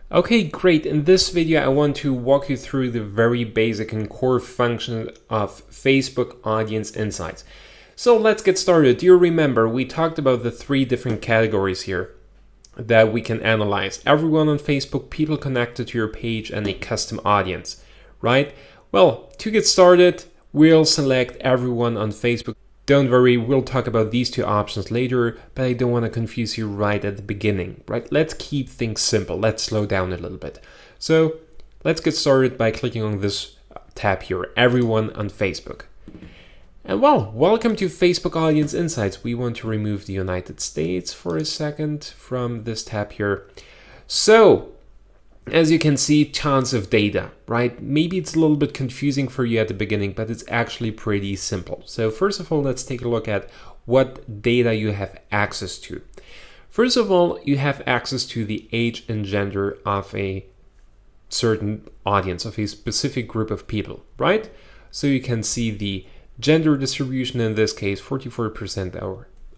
Okay, great. In this video, I want to walk you through the very basic and core function of Facebook Audience Insights. So let's get started. Do you remember we talked about the three different categories here that we can analyze? Everyone on Facebook, people connected to your page, and a custom audience, right? Well, to get started, we'll select everyone on Facebook. Don't worry, we'll talk about these two options later, but I don't want to confuse you right at the beginning, right? Let's keep things simple. Let's slow down a little bit. So let's get started by clicking on this tab here, Everyone on Facebook. And well, welcome to Facebook Audience Insights. We want to remove the United States for a second from this tab here. So, as you can see, tons of data, right? Maybe it's a little bit confusing for you at the beginning, but it's actually pretty simple. So first of all, let's take a look at what data you have access to. First of all, you have access to the age and gender of a certain audience, of a specific group of people, right? So you can see the gender distribution. In this case, 44%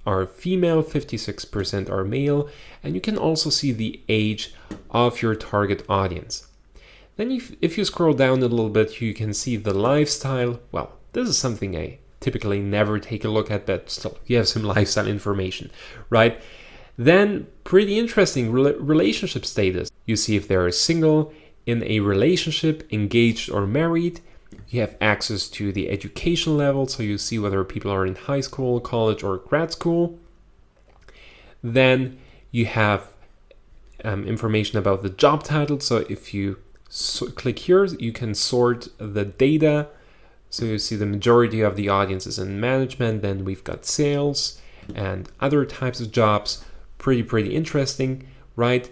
are female, 56% are male, and you can also see the age of your target audience. Then if you scroll down a little bit, you can see the lifestyle. Well, this is something I typically never take a look at, but still, you have some lifestyle information, right? Then, pretty interesting, relationship status. You see if they are single, in a relationship, engaged or married. You have access to the education level, so you see whether people are in high school, college, or grad school. Then you have information about the job title. So if you click here, you can sort the data. So you see the majority of the audience is in management. Then we've got sales and other types of jobs. Pretty interesting, right?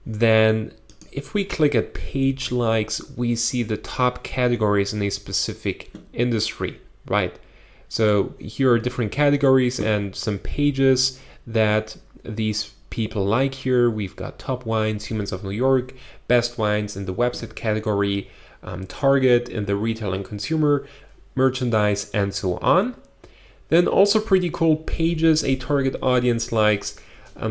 Then if we click at page likes, we see the top categories in a specific industry, right? So here are different categories and some pages that these people like here. We've got top wines, Humans of New York, best wines in the website category, Target in the retail and consumer, merchandise, and so on. Then also pretty cool pages a target audience likes.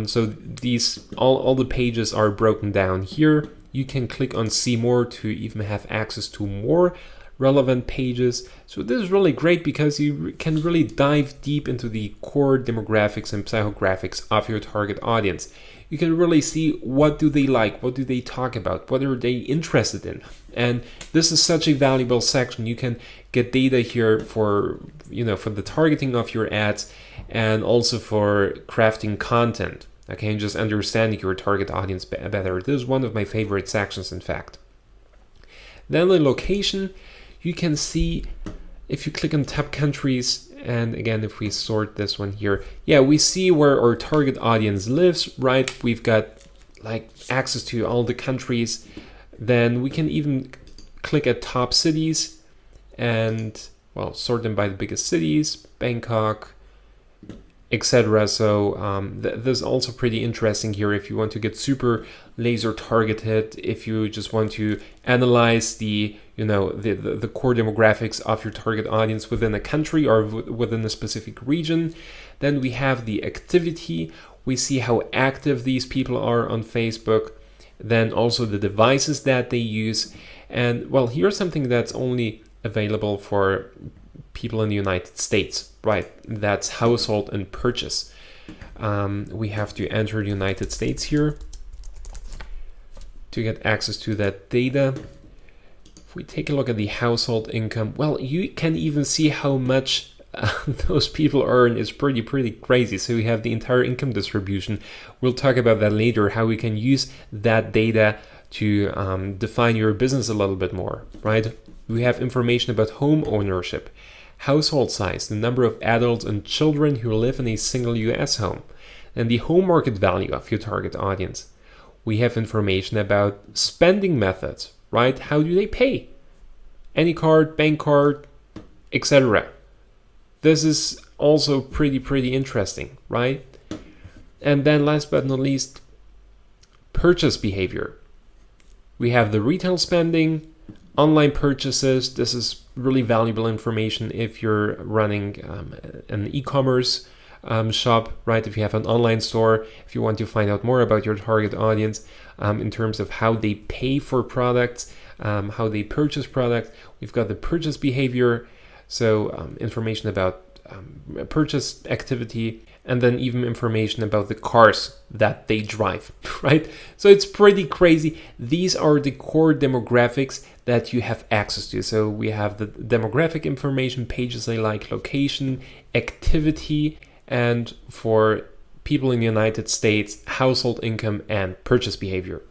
So these all the pages are broken down here. You can click on see more to even have access to more relevant pages. So this is really great because you can really dive deep into the core demographics and psychographics of your target audience. You can really see what do they like, what do they talk about, what are they interested in. And this is such a valuable section. You can get data here for the targeting of your ads and also for crafting content. Okay, and just understanding your target audience better. This is one of my favorite sections, in fact. Then the location, you can see if you click on top countries, and again, if we sort this one here, yeah, we see where our target audience lives, right? We've got like access to all the countries. Then we can even click at top cities and, well, sort them by the biggest cities, Bangkok, etc. So this is also pretty interesting here if you want to get super laser targeted, if you just want to analyze the core demographics of your target audience within a country or within a specific region. Then we have the activity. We see how active these people are on Facebook. Then also the devices that they use. And well, here's something that's only available for people in the United States, right? That's household and purchase. We have to enter the United States here to get access to that data. If we take a look at the household income, well, you can even see how much those people earn is pretty crazy. So we have the entire income distribution. We'll talk about that later, how we can use that data to define your business a little bit more, right? We have information about home ownership, household size, the number of adults and children who live in a single US home, and the home market value of your target audience. We have information about spending methods, right? How do they pay? Any card, bank card, etc. This is also pretty interesting, right? And then last but not least, purchase behavior. We have the retail spending, online purchases. This is really valuable information if you're running an e-commerce shop, right? If you have an online store, if you want to find out more about your target audience in terms of how they pay for products, how they purchase products. We've got the purchase behavior, so information about purchase activity, and then even information about the cars that they drive, right? So it's pretty crazy. These are the core demographics that you have access to. So we have the demographic information, pages like location, activity, and for people in the United States, household income and purchase behavior.